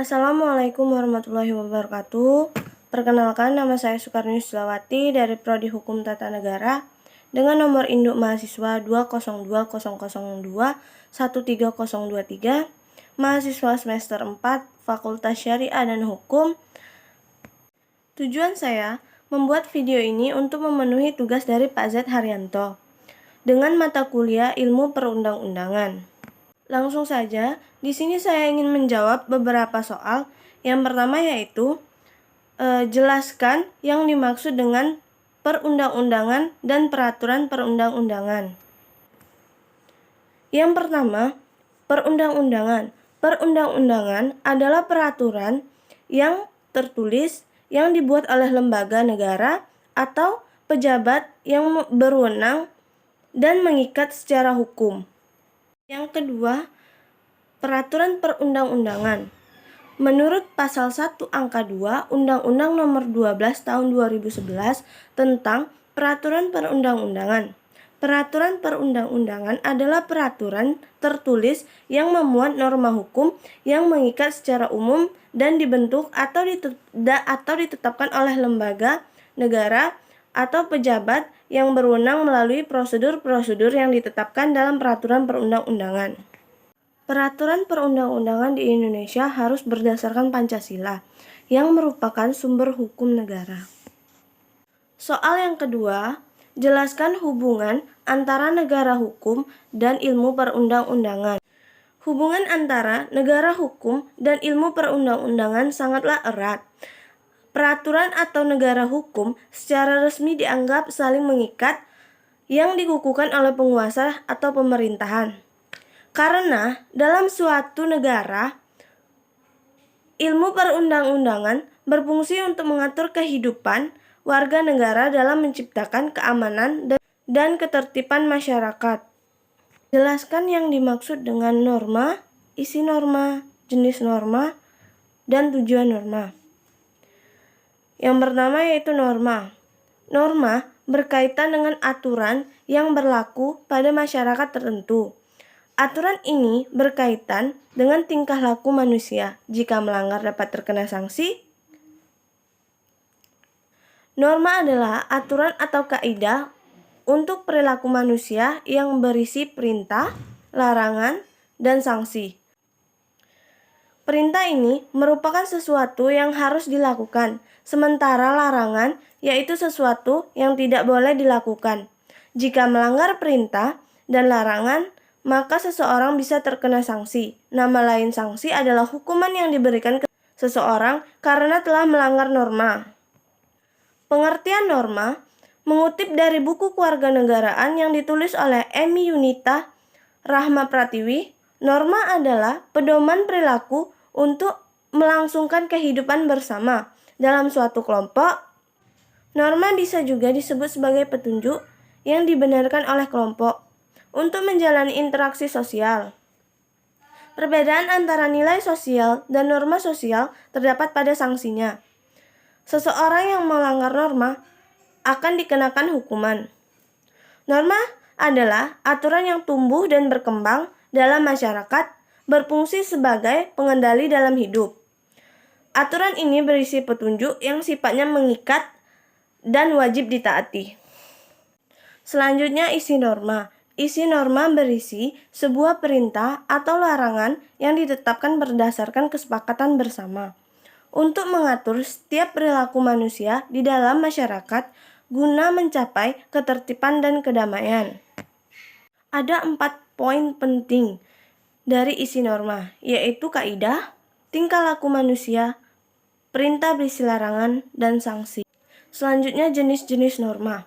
Assalamualaikum warahmatullahi wabarakatuh. Perkenalkan, nama saya Sukarni Sulawati dari Prodi Hukum Tata Negara dengan nomor induk mahasiswa 2020002 13023, mahasiswa semester 4, Fakultas Syariah dan Hukum. Tujuan saya membuat video ini untuk memenuhi tugas dari Pak Z Haryanto dengan mata kuliah Ilmu Perundang-undangan. Langsung saja, di sini saya ingin menjawab beberapa soal. Yang pertama yaitu jelaskan yang dimaksud dengan perundang-undangan dan peraturan perundang-undangan. Yang pertama, perundang-undangan. Perundang-undangan adalah peraturan yang tertulis yang dibuat oleh lembaga negara atau pejabat yang berwenang dan mengikat secara hukum. Yang kedua, peraturan perundang-undangan. Menurut pasal 1 angka 2 Undang-Undang Nomor 12 Tahun 2011 tentang peraturan perundang-undangan. Peraturan perundang-undangan adalah peraturan tertulis yang memuat norma hukum yang mengikat secara umum dan dibentuk atau ditetapkan oleh lembaga negara atau pejabat yang berwenang melalui prosedur-prosedur yang ditetapkan dalam peraturan perundang-undangan. Peraturan perundang-undangan di Indonesia harus berdasarkan Pancasila, yang merupakan sumber hukum negara. Soal yang kedua, jelaskan hubungan antara negara hukum dan ilmu perundang-undangan. Hubungan antara negara hukum dan ilmu perundang-undangan sangatlah erat. Peraturan atau negara hukum secara resmi dianggap saling mengikat yang dikukuhkan oleh penguasa atau pemerintahan. Karena dalam suatu negara, ilmu perundang-undangan berfungsi untuk mengatur kehidupan warga negara dalam menciptakan keamanan dan ketertiban masyarakat. Jelaskan yang dimaksud dengan norma, isi norma, jenis norma, dan tujuan norma. Yang pertama yaitu norma. Norma berkaitan dengan aturan yang berlaku pada masyarakat tertentu. Aturan ini berkaitan dengan tingkah laku manusia. Jika melanggar dapat terkena sanksi. Norma adalah aturan atau kaidah untuk perilaku manusia yang berisi perintah, larangan, dan sanksi. Perintah ini merupakan sesuatu yang harus dilakukan, sementara larangan yaitu sesuatu yang tidak boleh dilakukan. Jika melanggar perintah dan larangan, maka seseorang bisa terkena sanksi. Nama lain sanksi adalah hukuman yang diberikan ke seseorang karena telah melanggar norma. Pengertian norma mengutip dari buku Kewarganegaraan yang ditulis oleh Emi Yunita Rahma Pratiwi. Norma adalah pedoman perilaku untuk melangsungkan kehidupan bersama dalam suatu kelompok. Norma bisa juga disebut sebagai petunjuk yang dibenarkan oleh kelompok untuk menjalani interaksi sosial. Perbedaan antara nilai sosial dan norma sosial terdapat pada sanksinya. Seseorang yang melanggar norma akan dikenakan hukuman. Norma adalah aturan yang tumbuh dan berkembang dalam masyarakat, berfungsi sebagai pengendali dalam hidup. Aturan ini berisi petunjuk yang sifatnya mengikat dan wajib ditaati. Selanjutnya isi norma. Isi norma berisi sebuah perintah atau larangan yang ditetapkan berdasarkan kesepakatan bersama untuk mengatur setiap perilaku manusia di dalam masyarakat guna mencapai ketertiban dan kedamaian. Ada 4 poin penting dari isi norma, yaitu kaidah, tingkah laku manusia, perintah berisi larangan, dan sanksi. Selanjutnya jenis-jenis norma.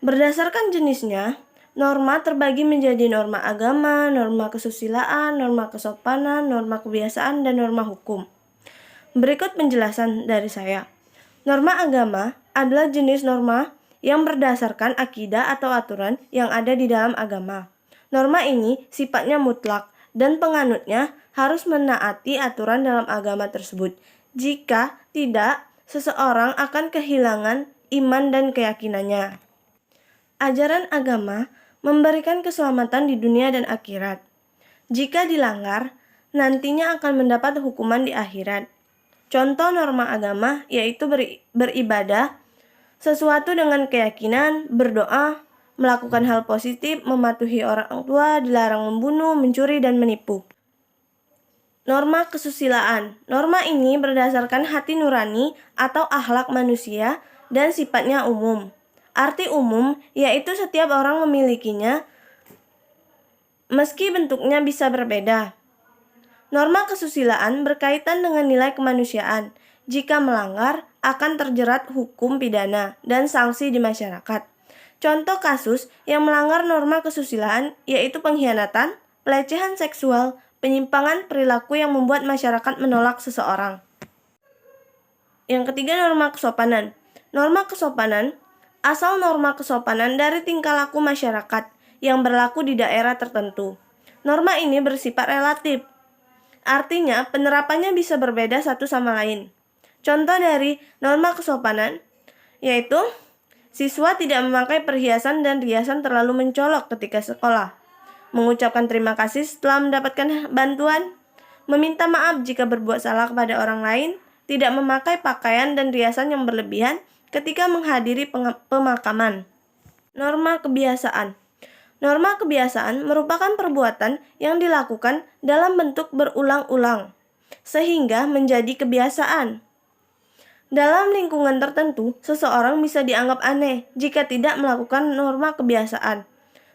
Berdasarkan jenisnya, norma terbagi menjadi norma agama, norma kesusilaan, norma kesopanan, norma kebiasaan, dan norma hukum. Berikut penjelasan dari saya. Norma agama adalah jenis norma yang berdasarkan akidah atau aturan yang ada di dalam agama. Norma ini sifatnya mutlak dan penganutnya harus menaati aturan dalam agama tersebut. Jika tidak, seseorang akan kehilangan iman dan keyakinannya. Ajaran agama memberikan keselamatan di dunia dan akhirat. Jika dilanggar, nantinya akan mendapat hukuman di akhirat. Contoh norma agama yaitu beribadah, sesuatu dengan keyakinan, berdoa, melakukan hal positif, mematuhi orang tua, dilarang membunuh, mencuri, dan menipu. Norma kesusilaan. Norma ini berdasarkan hati nurani atau akhlak manusia dan sifatnya umum. Arti umum yaitu setiap orang memilikinya meski bentuknya bisa berbeda. Norma kesusilaan berkaitan dengan nilai kemanusiaan. Jika melanggar, akan terjerat hukum pidana dan sanksi di masyarakat. Contoh kasus yang melanggar norma kesusilaan yaitu pengkhianatan, pelecehan seksual, penyimpangan perilaku yang membuat masyarakat menolak seseorang. Yang ketiga, norma kesopanan. Norma kesopanan, asal norma kesopanan dari tingkah laku masyarakat yang berlaku di daerah tertentu. Norma ini bersifat relatif. Artinya, penerapannya bisa berbeda satu sama lain. Contoh dari norma kesopanan yaitu siswa tidak memakai perhiasan dan riasan terlalu mencolok ketika sekolah, mengucapkan terima kasih setelah mendapatkan bantuan, meminta maaf jika berbuat salah kepada orang lain, tidak memakai pakaian dan riasan yang berlebihan ketika menghadiri pemakaman. Norma kebiasaan. Norma kebiasaan merupakan perbuatan yang dilakukan dalam bentuk berulang-ulang, sehingga menjadi kebiasaan. Dalam lingkungan tertentu, seseorang bisa dianggap aneh jika tidak melakukan norma kebiasaan.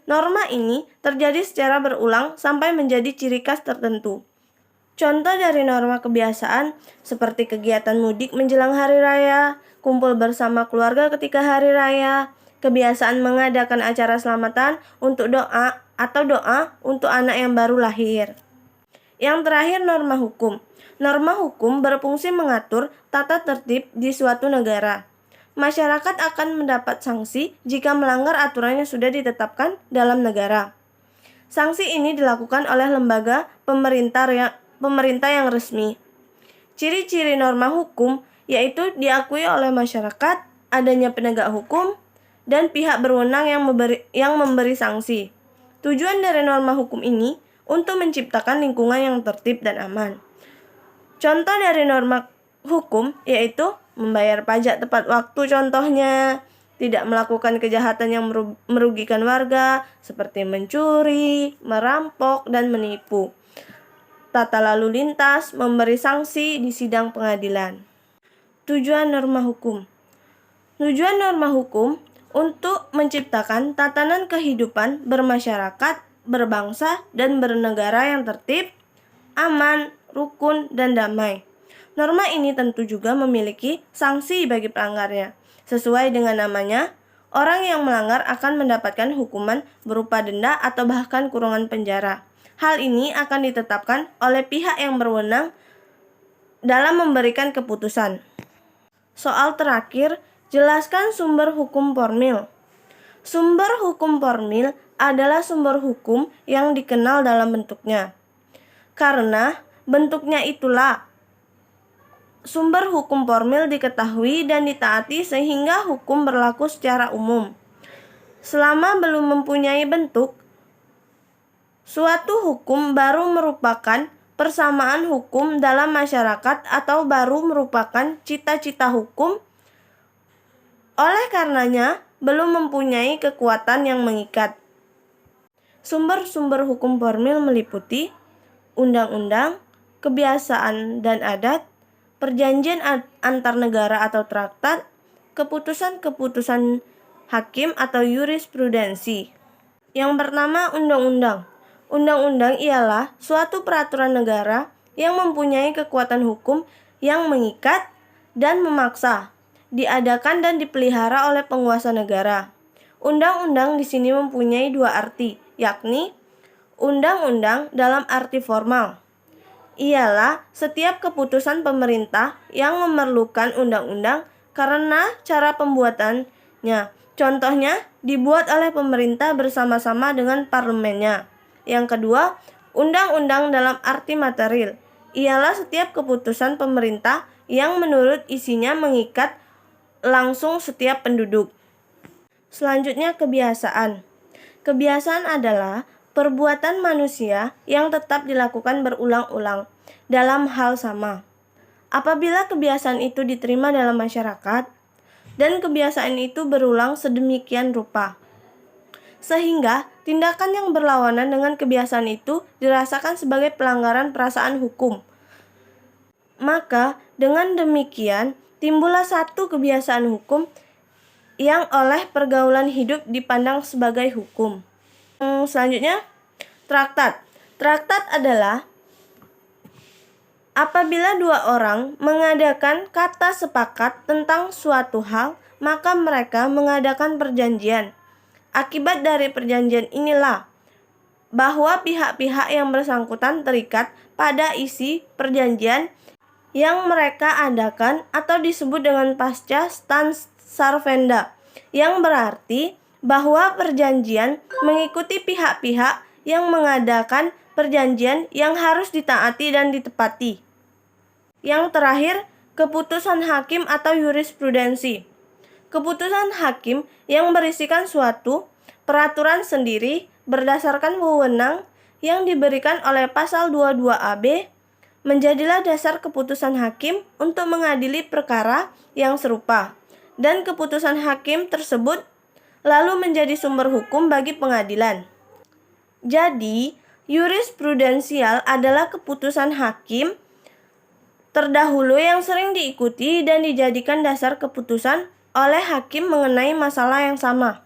Norma ini terjadi secara berulang sampai menjadi ciri khas tertentu. Contoh dari norma kebiasaan seperti kegiatan mudik menjelang hari raya, kumpul bersama keluarga ketika hari raya, kebiasaan mengadakan acara selamatan untuk doa untuk anak yang baru lahir. Yang terakhir, norma hukum. Norma hukum berfungsi mengatur tata tertib di suatu negara. Masyarakat akan mendapat sanksi jika melanggar aturan yang sudah ditetapkan dalam negara. Sanksi ini dilakukan oleh lembaga pemerintah yang resmi. Ciri-ciri norma hukum yaitu diakui oleh masyarakat, adanya penegak hukum, dan pihak berwenang yang memberi sanksi. Tujuan dari norma hukum ini untuk menciptakan lingkungan yang tertib dan aman. Contoh dari norma hukum yaitu membayar pajak tepat waktu, contohnya tidak melakukan kejahatan yang merugikan warga seperti mencuri, merampok, dan menipu. Tata lalu lintas, memberi sanksi di sidang pengadilan. Tujuan norma hukum. Tujuan norma hukum untuk menciptakan tatanan kehidupan bermasyarakat, berbangsa, dan bernegara yang tertib, aman, rukun, dan damai. Norma ini tentu juga memiliki sanksi bagi pelanggarnya. Sesuai dengan namanya, orang yang melanggar akan mendapatkan hukuman berupa denda atau bahkan kurungan penjara. Hal ini akan ditetapkan oleh pihak yang berwenang dalam memberikan keputusan. Soal terakhir, jelaskan sumber hukum formil. Sumber hukum formil adalah sumber hukum yang dikenal dalam bentuknya. Karena bentuknya itulah sumber hukum formil diketahui dan ditaati sehingga hukum berlaku secara umum. Selama belum mempunyai bentuk, suatu hukum baru merupakan persamaan hukum dalam masyarakat atau baru merupakan cita-cita hukum. Oleh karenanya, belum mempunyai kekuatan yang mengikat. Sumber-sumber hukum formil meliputi undang-undang, kebiasaan dan adat, perjanjian antar negara atau traktat, keputusan-keputusan hakim atau jurisprudensi. Yang pertama, undang-undang. Undang-undang ialah suatu peraturan negara yang mempunyai kekuatan hukum yang mengikat dan memaksa, diadakan dan dipelihara oleh penguasa negara. Undang-undang di sini mempunyai dua arti, yakni undang-undang dalam arti formal ialah setiap keputusan pemerintah yang memerlukan undang-undang karena cara pembuatannya. Contohnya, dibuat oleh pemerintah bersama-sama dengan parlemennya. Yang kedua, undang-undang dalam arti material ialah setiap keputusan pemerintah yang menurut isinya mengikat langsung setiap penduduk. Selanjutnya, kebiasaan. Kebiasaan adalah perbuatan manusia yang tetap dilakukan berulang-ulang dalam hal sama. Apabila kebiasaan itu diterima dalam masyarakat, dan kebiasaan itu berulang sedemikian rupa, sehingga tindakan yang berlawanan dengan kebiasaan itu dirasakan sebagai pelanggaran perasaan hukum. Maka dengan demikian timbullah satu kebiasaan hukum yang oleh pergaulan hidup dipandang sebagai hukum. Selanjutnya, traktat. Traktat adalah apabila dua orang mengadakan kata sepakat tentang suatu hal, maka mereka mengadakan perjanjian. Akibat dari perjanjian inilah bahwa pihak-pihak yang bersangkutan terikat pada isi perjanjian yang mereka adakan atau disebut dengan pasca stans servanda, yang berarti bahwa perjanjian mengikuti pihak-pihak yang mengadakan perjanjian yang harus ditaati dan ditepati. Yang terakhir, keputusan hakim atau jurisprudensi. Keputusan hakim yang berisikan suatu peraturan sendiri berdasarkan wewenang yang diberikan oleh pasal 22AB menjadilah dasar keputusan hakim untuk mengadili perkara yang serupa, dan keputusan hakim tersebut lalu menjadi sumber hukum bagi pengadilan. Jadi, jurisprudensial adalah keputusan hakim terdahulu yang sering diikuti dan dijadikan dasar keputusan oleh hakim mengenai masalah yang sama.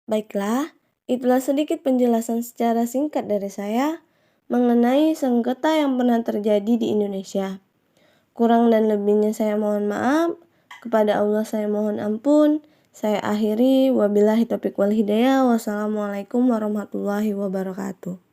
Baiklah, itulah sedikit penjelasan secara singkat dari saya mengenai sengketa yang pernah terjadi di Indonesia. Kurang dan lebihnya saya mohon maaf. Kepada Allah saya mohon ampun. Saya akhiri, wabillahi taufiq wal hidayah. Wassalamualaikum warahmatullahi wabarakatuh.